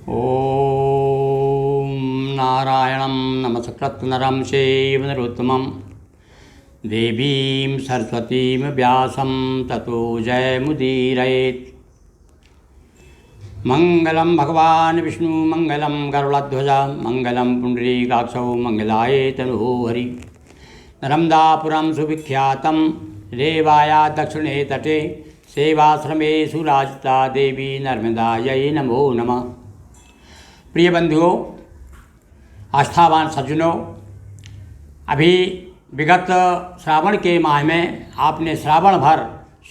ओम नारायणं नमस्कृत्य नरं चैव नरोत्तमं देवीं सरस्वतीं व्यासं ततो जयमुदीरयेत्। मंगलं भगवान् विष्णु मंगलं गरुड़ध्वज मंगलं पुण्डरीकाक्षौ मंगलाय तनोहरि। नर्मदापुरं सुविख्यातं रेवाया दक्षिणे तटे सेवाश्रमे सुराजिता देवी नर्मदायै नमो नमः। प्रिय बंधुओं, आस्थावान सज्जनों, अभी विगत श्रावण के माह में आपने श्रावण भर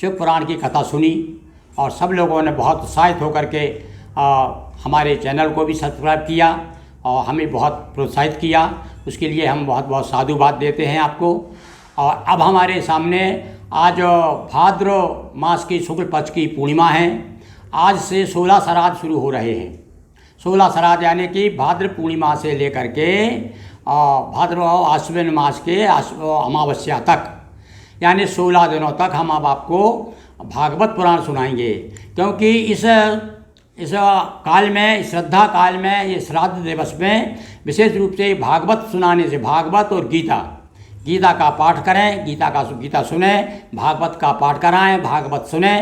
शिव पुराण की कथा सुनी और सब लोगों ने बहुत उत्साहित होकर के हमारे चैनल को भी सब्सक्राइब किया और हमें बहुत प्रोत्साहित किया। उसके लिए हम बहुत बहुत साधुवाद देते हैं आपको। और अब हमारे सामने आज भाद्र मास की शुक्ल पक्ष की पूर्णिमा है। आज से 16 श्राद्ध शुरू हो रहे हैं। 16 श्राद्ध यानी कि भाद्र पूर्णिमा से लेकर के भाद्र आश्विन मास के अमावस्या तक, यानी 16 दिनों तक हम अब आपको भागवत पुराण सुनाएंगे। क्योंकि इस काल में, श्रद्धा काल में, ये श्राद्ध दिवस में विशेष रूप से भागवत सुनाने से, भागवत और गीता का पाठ करें, गीता सुने, भागवत का पाठ कराएं, भागवत सुने।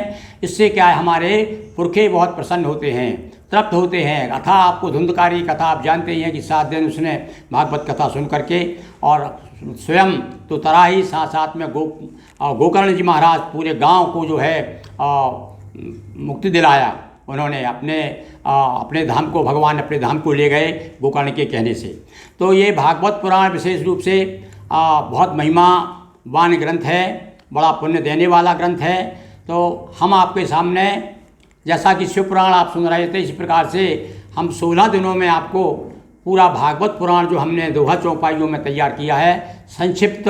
इससे क्या है, हमारे पुरखे बहुत प्रसन्न होते हैं, तृप्त होते हैं। कथा आपको धुंधकारी कथा आप जानते ही हैं कि 7 दिन उसने भागवत कथा सुन करके और स्वयं तो तरा ही, साथ साथ में गोकर्ण जी महाराज पूरे गांव को जो है मुक्ति दिलाया। उन्होंने अपने धाम को, भगवान अपने धाम को ले गए गोकर्ण के कहने से। तो ये भागवत पुराण विशेष रूप से बहुत महिमावान ग्रंथ है, बड़ा पुण्य देने वाला ग्रंथ है। तो हम आपके सामने, जैसा कि शिव पुराण आप सुन रहे थे, इसी प्रकार से हम 16 दिनों में आपको पूरा भागवत पुराण जो हमने दोहा चौपाइयों में तैयार किया है, संक्षिप्त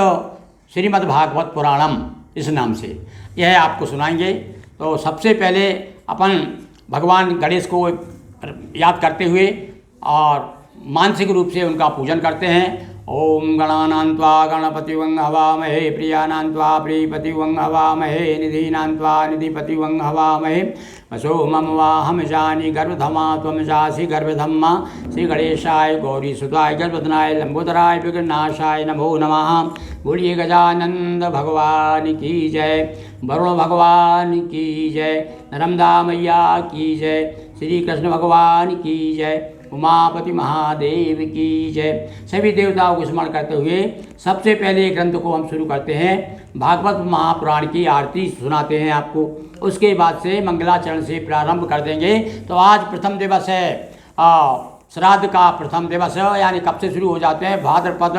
श्रीमद् भागवत पुराणम इस नाम से, यह आपको सुनाएंगे। तो सबसे पहले अपन भगवान गणेश को याद करते हुए और मानसिक रूप से उनका पूजन करते हैं। ओम गणानान्त्वा गणपतिवं हवामहे, प्रियानान्त्वा प्रियपतिवं हवामहे, निधीनान्त्वा निधिपतिवं हवामहे। वसो मम वाहम जानी गर्भधमा त्वं जासि गर्भधम्मा। श्री गणेशाय गौरीसुताय गर्भधनाय लंबोदराय विघ्ननाशाय नमो नमः। बोलिए गजानंद भगवान की जय, वरुण भगवान की जय, नर्मदा मैया की जय, श्री कृष्ण भगवान की जय, उमापति महादेव की जय। सभी देवताओं को स्मरण करते हुए सबसे पहले ग्रंथ को हम शुरू करते हैं। भागवत महापुराण की आरती सुनाते हैं आपको। उसके बाद से मंगलाचरण से प्रारंभ कर देंगे। तो आज प्रथम दिवस है, श्राद्ध का प्रथम दिवस है, यानी कब से शुरू हो जाते हैं, भाद्रपद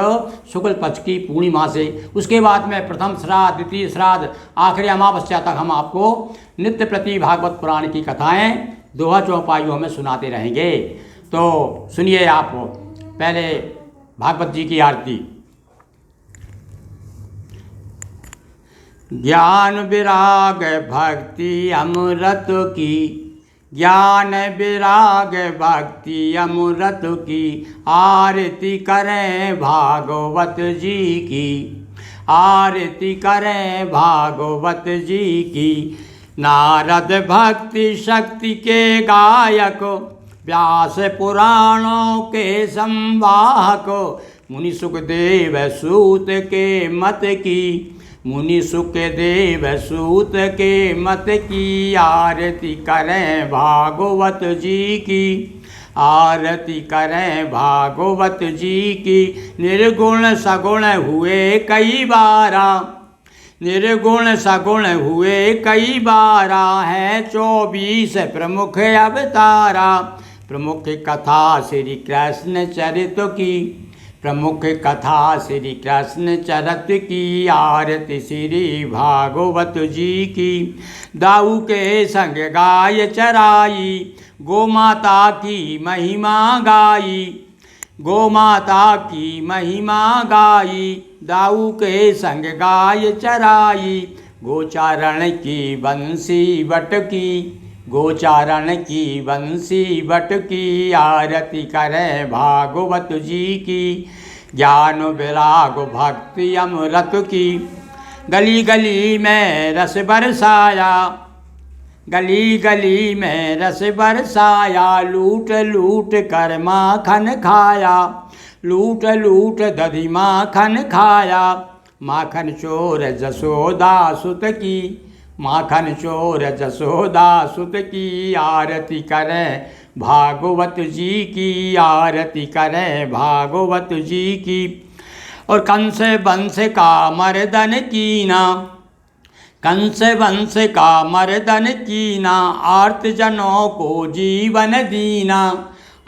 शुक्ल पक्ष की पूर्णिमा से। उसके बाद में प्रथम श्राद्ध, द्वितीय श्राद्ध, आखिरी अमावस्या तक हम आपको नित्य प्रति भागवत पुराण की कथाएं दोहा चौपाइयों में सुनाते रहेंगे। तो सुनिए आप पहले भागवत जी की आरती। ज्ञान विराग भक्ति अमृत की, ज्ञान विराग भक्ति अमृत की, आरती करें भागवत जी की, आरती करें भागवत जी की। नारद भक्ति शक्ति के गायक, व्यास पुराणों के संवाहक, मुनि सुखदेव सूत के मत की, मुनि सुखदेव सूत के मत की, आरती करें भागवत जी की, आरती करें भागवत जी की। निर्गुण सगुण हुए कई बारा, निर्गुण सगुण हुए कई बारा, है 24 प्रमुख अवतारा। प्रमुख कथा श्री कृष्ण चरित की, प्रमुख कथा श्री कृष्ण चरित की, आरती श्री भागवत जी की। दाऊ के संग गाय चराई, गोमाता की महिमा गाई, गोमाता की महिमा गाई। दाऊ के संग गाय चराई, गोचारण की बंसी बटकी, गोचारण की बंसी बटकी, आरती करें भागवत जी की। ज्ञान विराग भक्ति अमृत की, गली गली में रस बरसाया, गली गली में रस बरसाया, लूट लूट कर माखन खाया, लूट लूट दधी माखन खाया। माखन चोर जसोदा सुत की, माखन चोर जसोदा सुत की, आरती करें भागवत जी की, आरती करें भागवत जी की। और कंस वंश का मर्दन कीना, कंस वंश का मर्दन कीना, आर्त जनों को जीवन दीना,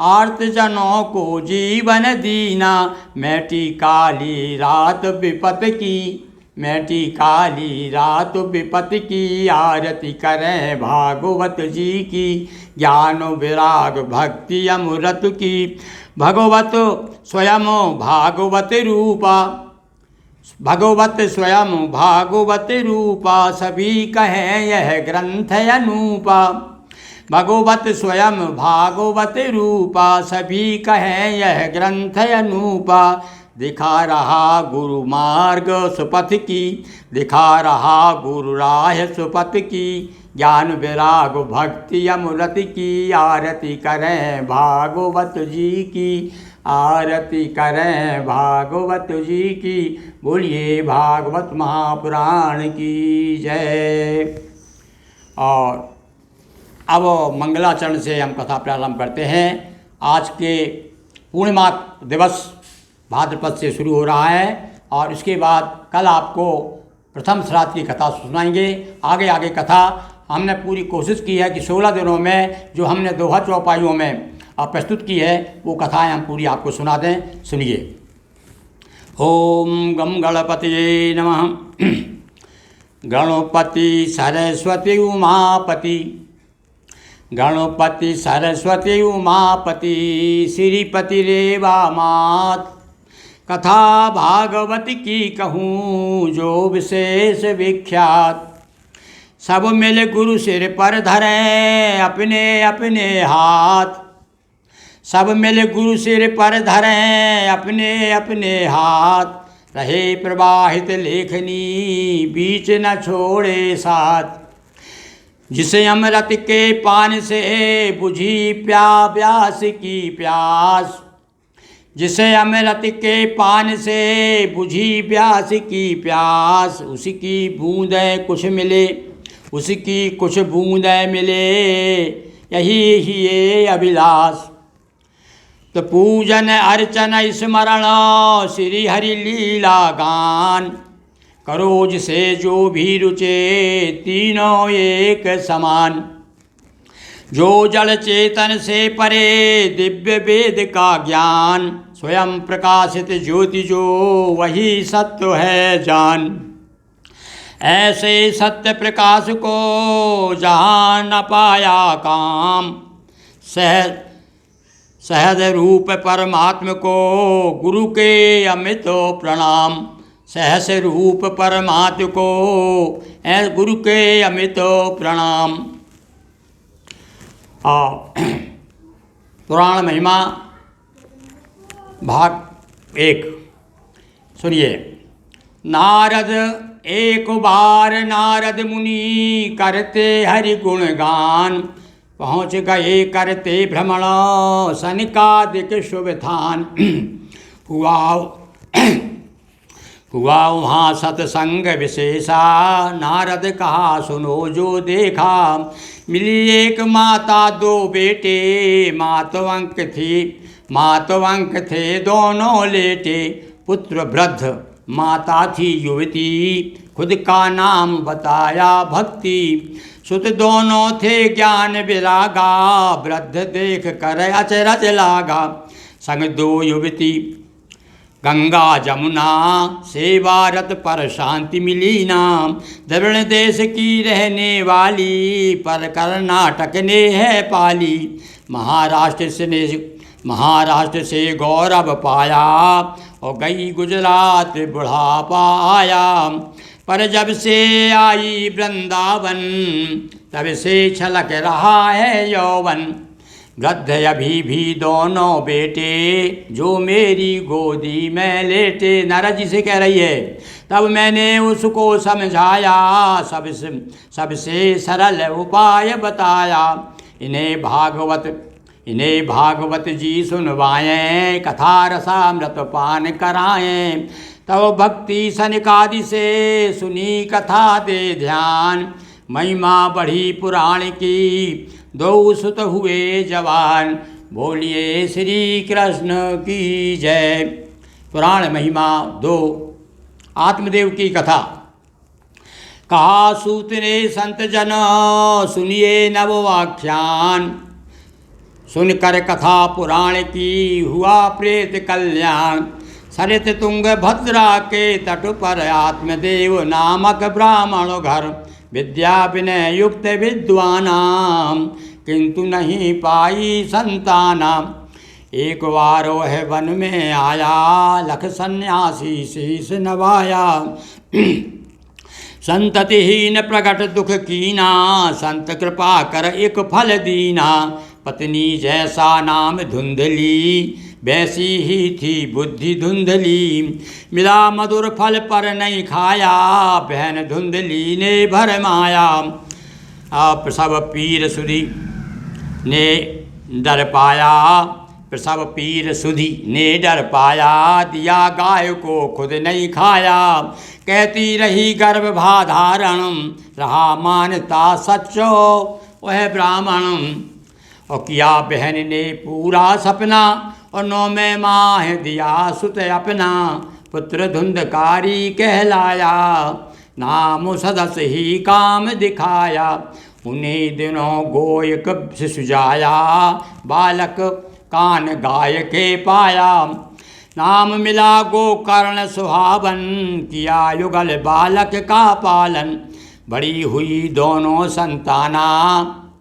आर्त जनों को जीवन दीना। मैटी काली रात विपत की, मैटी काली रात विपत की, आरती करें भागवत जी की, ज्ञान विराग भक्ति अमृत की। भगवत स्वयं भागवत रूपा, भगवत स्वयं भागवत रूपा, सभी कहें यह ग्रंथ अनूपा। भगवत स्वयं भागवत रूपा, सभी कहें यह ग्रंथ अनूपा। दिखा रहा गुरु मार्ग सुपथ की, दिखा रहा गुरु राह सुपथ की, ज्ञान विराग भक्ति अमृत की, आरती करें भागवत जी की, आरती करें भागवत जी की। बोलिए भागवत महापुराण की जय। और अब मंगलाचरण से हम कथा प्रारंभ करते हैं। आज के पूर्णिमा दिवस भाद्रपद से शुरू हो रहा है और इसके बाद कल आपको प्रथम श्राद्ध की कथा सुनाएंगे। आगे आगे कथा हमने पूरी कोशिश की है कि 16 दिनों में जो हमने दोहा चौपाइयों में प्रस्तुत की है वो कथाएं हम पूरी आपको सुना दें। सुनिए। ओम गम गणपतिये नमः। गणपति सरस्वती उमापति, गणपति सरस्वती उमापति, श्रीपति रेवा मात। कथा भागवत की कहूँ जो विशेष विख्यात, सब मिल गुरु सिर पर धरें अपने अपने हाथ, सब मिल गुरु सिर पर धरें अपने अपने हाथ। रहे प्रवाहित लेखनी बीच न छोड़े साथ, जिसे अमृत के पान से बुझी प्यास की प्यास, जिसे अमृत के पान से बुझी प्यास की प्यास। उसकी बूंदें कुछ मिले, उसकी कुछ बूंदें मिले, यही ही ये अभिलाष। तो पूजन अर्चन स्मरण श्री हरि लीला गान, करो जिसे जो भी रुचे तीनों एक समान। जो जड़ चेतन से परे दिव्य वेद का ज्ञान, स्वयं प्रकाशित ज्योति जो वही सत्य है जान। ऐसे सत्य प्रकाश को जहाँ न पाया काम, सहज रूप परमात्म को गुरु के अमित प्रणाम। सहस रूप परमात्म को गुरु के अमित प्रणाम। पुराण महिमा भाग 1 सुनिए। नारद एक बार नारद मुनि करते हरि गुणगान, पहुँच गए करते भ्रमण सनकादिक शुभ थान। हुआ वहाँ सत्संग विशेषा, नारद कहा सुनो जो देखा। मिली एक माता दो बेटे, मातवंक थे दोनों लेटे। पुत्र वृद्ध माता थी युवती, खुद का नाम बताया भक्ति। सुत दोनों थे ज्ञान विरागा, वृद्ध देख कर अचरज लागा। संग दो युवती गंगा जमुना, सेवारत पर शांति मिली नाम। द्रविड़ देश की रहने वाली, पर कर्नाटक ने है पाली। महाराष्ट्र से गौरव पाया, और गई गुजरात बुढ़ापा आया। पर जब से आई वृंदावन, तब से छलक रहा है यौवन। वृद्ध अभी भी दोनों बेटे जो मेरी गोदी में लेटे। नारद जी से कह रही है, तब मैंने उसको समझाया, सबसे सरल उपाय बताया। इन्हें भागवत जी सुनवाएं, कथा रसामृत पान कराएं। तब भक्ति सनिकादि से सुनी कथा दे ध्यान। महिमा बढ़ी पुराण की, दो सुत हुए जवान। बोलिए श्री कृष्ण की जय। पुराण महिमा 2। आत्मदेव की कथा। कहा सूत ने संत जन, सुनिए नववाख्यान। सुनकर कथा पुराण की, हुआ प्रेत कल्याण। सरित तुंग भद्रा के तट पर, आत्मदेव नामक ब्राह्मण घर। विद्या विनय युक्त विद्वानाम, किंतु नहीं पाई संताना। एक बार वह वन में आया, लख सन्यासी शीश नवाया। संततिहीन प्रगट दुख कीना, संत कृपा कर एक फल दीना। पत्नी जैसा नाम धुंधली, वैसी ही थी बुद्धि धुंधली। मिला मधुर फल पर नहीं खाया, बहन धुंधली ने भरमाया। प्रसव पीर सुधी ने डर पाया, प्रसव पीर सुधी ने डर पाया। दिया गाय को खुद नहीं खाया, कहती रही गर्भधारण। रहा मानता सच्चो वह ब्राह्मण। और किया बहन ने पूरा सपना, और 9वें माह दिया सुत अपना। पुत्र धुंधकारी कहलाया, नाम सदस्य ही काम दिखाया। उन्हीं दिनों गोयक शिशु जाया, बालक कान गाय के पाया। नाम मिला गोकर्ण सुहावन, किया युगल बालक का पालन। बड़ी हुई दोनों संताना,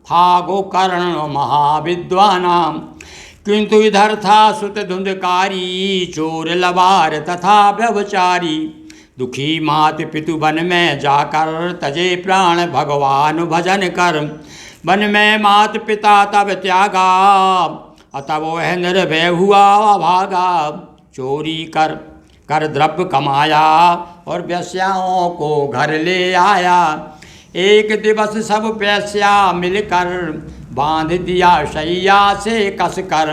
था गोकर्ण महाविद्वाना। किंतु इधर था सुत धुंधकारी, चोर लबार तथा व्यभिचारी। दुखी मात पितु वन में जाकर, तजे प्राण भगवान भजन कर। वन में मात पिता तब त्यागा, तब वह निर्भय हुआ भागा। चोरी कर द्रव्य कमाया, और वेश्याओं को घर ले आया। एक दिवस सब वेश्या मिलकर, बांध दिया शैया से कसकर।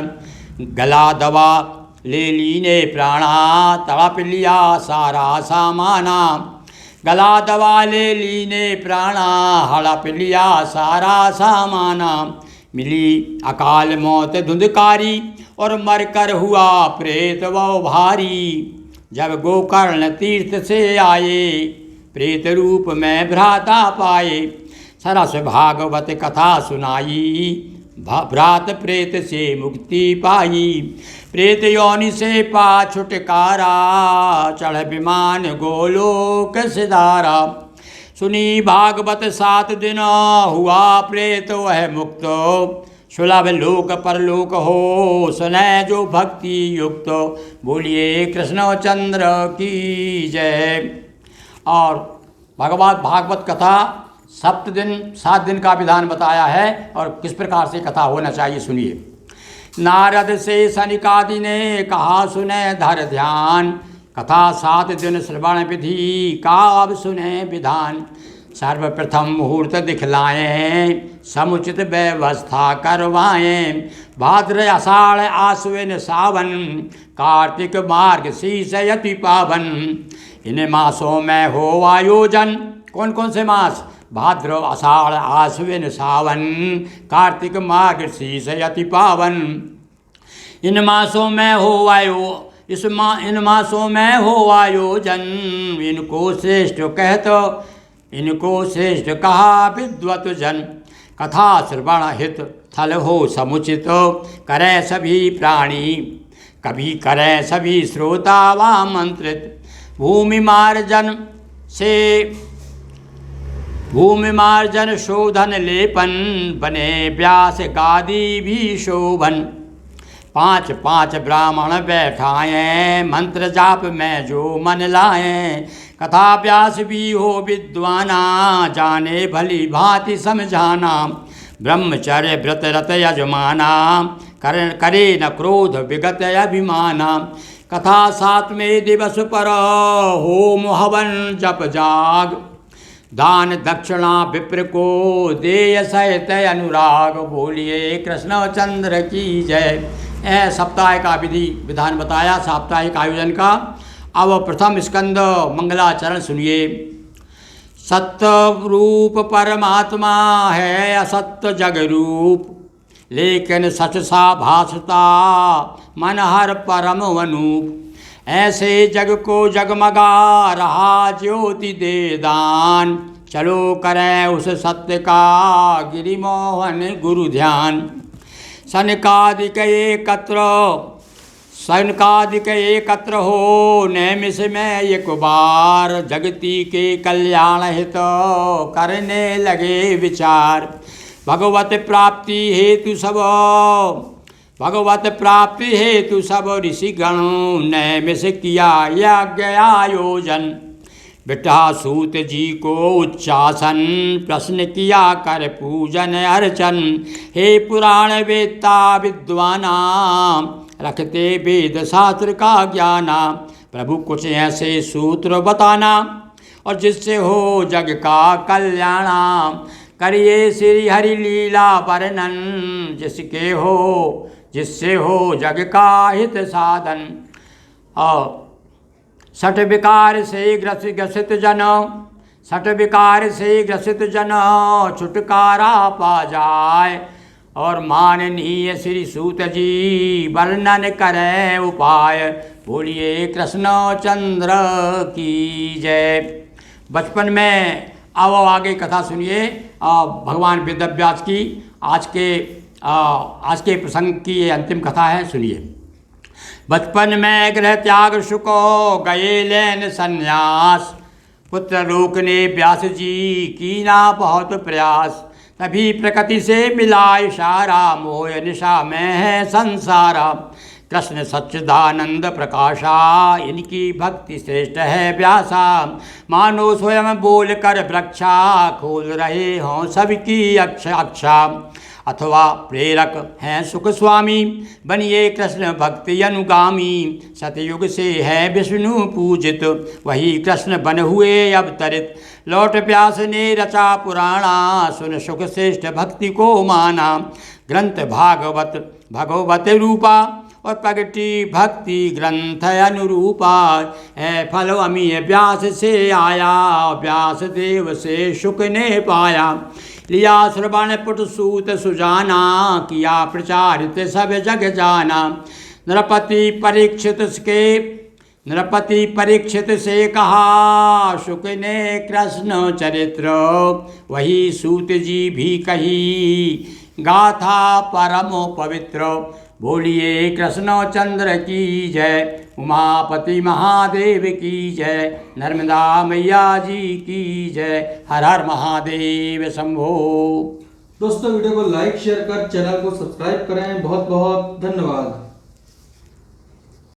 गला दबा ले ली ने प्राणा, तड़प लिया सारा सामाना। गला दबा ले ली ने प्राणा, हड़प लिया सारा सामाना। मिली अकाल मौत धुंधकारी, और मरकर हुआ प्रेत वो भारी। जब गोकर्ण तीर्थ से आए, प्रेत रूप में भ्राता पाए। सरस भागवत कथा सुनाई, भ्रात प्रेत से मुक्ति पाई। प्रेत योनि से पा छुटकारा, चढ़ विमान गोलोक सिधारा। सुनी भागवत 7 दिन, हुआ प्रेत वह मुक्त। सुलभ लोक परलोक हो, सुने जो भक्ति युक्त। बोलिए कृष्णचंद्र की जय। और भागवत कथा 7 दिन का विधान बताया है, और किस प्रकार से कथा होना चाहिए सुनिए। नारद से सनिकादि ने कहा, सुने धर ध्यान। कथा 7 दिन श्रवण विधि का अब सुने विधान। सर्वप्रथम मुहूर्त दिखलाएं, समुचित व्यवस्था करवाएं। भाद्र आषाढ़ आश्विन सावन, कार्तिक मार्ग शीर्ष यति पावन। इन मासों में हो आयोजन। कौन कौन से मास? भाद्र आषाढ़ आश्विन सावन, कार्तिक मार्ग शीर्ष यति पावन। इन मासों में हो आयोजन। इनको श्रेष्ठ कहा विद्वत जन। कथा श्रवण हित थल हो समुचित, करें सभी प्राणी कभी करें सभी श्रोता वामंत्रित। भूमि मार्जन शोधन लेपन, बने व्यास गादी भी शोभन। 5 ब्राह्मण बैठाएं, मंत्र जाप में जो मन लाएं। कथा व्यास भी हो विद्वाना, जाने भली भांति समझाना। ब्रह्मचर्य व्रत रत यजमाना करे न क्रोध विगत अभिमाना। कथा 7वें दिवस पर होम हवन जप जाग दान दक्षिणा विप्र को देय सहित अनुराग। बोलिए कृष्णचंद्र की जय। सप्ताह का विधान बताया साप्ताहिक आयोजन का। अब प्रथम स्कंद मंगलाचरण सुनिए। सत्य रूप परमात्मा है असत्य जग रूप, लेकिन सच सा भासता मन हर परम वनूप। ऐसे जग को जगमगा रहा ज्योति दे दान, चलो करें उस सत्य का गिरिमोहन गुरु ध्यान। सनकादिक एकत्र हो नैमिष में एक बार, जगती के कल्याण हित करने लगे विचार। भगवत प्राप्ति हेतु सब ऋषिगण नैमिष किया यज्ञ आयोजन। विटासूत जी को उच्चासन प्रश्न किया कर पूजन अर्चन। हे पुराण वेत्ता विद्वाना रखते वेद शास्त्र का ज्ञाना, प्रभु कुछ ऐसे सूत्र बताना और जिससे हो जग का कल्याणा। करिए श्री हरि लीला वर्णन, जिससे हो जग का हित साधन। और सठ विकार से ग्रसित जन छुटकारा पा जाए। और माननीय श्री सूत जी वर्णन करें उपाय। बोलिए कृष्णचंद्र की जय। बचपन में अब आगे कथा सुनिए भगवान वेदव्यास की। आज के प्रसंग की ये अंतिम कथा है, सुनिए। बचपन में गृह त्याग शुको गए लेन संन्यास, पुत्र लोक ने व्यास जी कीना बहुत प्रयास। तभी प्रकृति से मिला इशारा, मोह निशा में है संसारा। कृष्ण सच्चिदानंद प्रकाशा, इनकी भक्ति श्रेष्ठ है व्यासा। मानो स्वयं बोल कर वृक्षा, खोल रहे हों सबकी अक्षा। अथवा प्रेरक हैं सुख स्वामी, बनिए कृष्ण भक्ति अनुगामी। सतयुग से है विष्णु पूजित, वही कृष्ण बन हुए अवतरित। लौट व्यास ने रचा पुराणा, सुन सुख श्रेष्ठ भक्ति को माना। ग्रंथ भगवत रूपा, और प्रगति भक्ति ग्रंथ अनुरूपा। है फल अमीय व्यास से आया, व्यास देव से शुक ने पाया। लिया श्रवण पुट सूत सुजाना, किया प्रचारित सब जग जाना। नृपति परीक्षित से कहा, शुक ने कृष्ण चरित्र। वही सूत जी भी कही, गाथा परम पवित्र। बोलिए कृष्णचंद्र की जय। उमापति महादेव की जय। नर्मदा मैया जी की जय। हर हर महादेव शंभो। दोस्तों वीडियो को लाइक शेयर कर चैनल को सब्सक्राइब करें। बहुत बहुत धन्यवाद।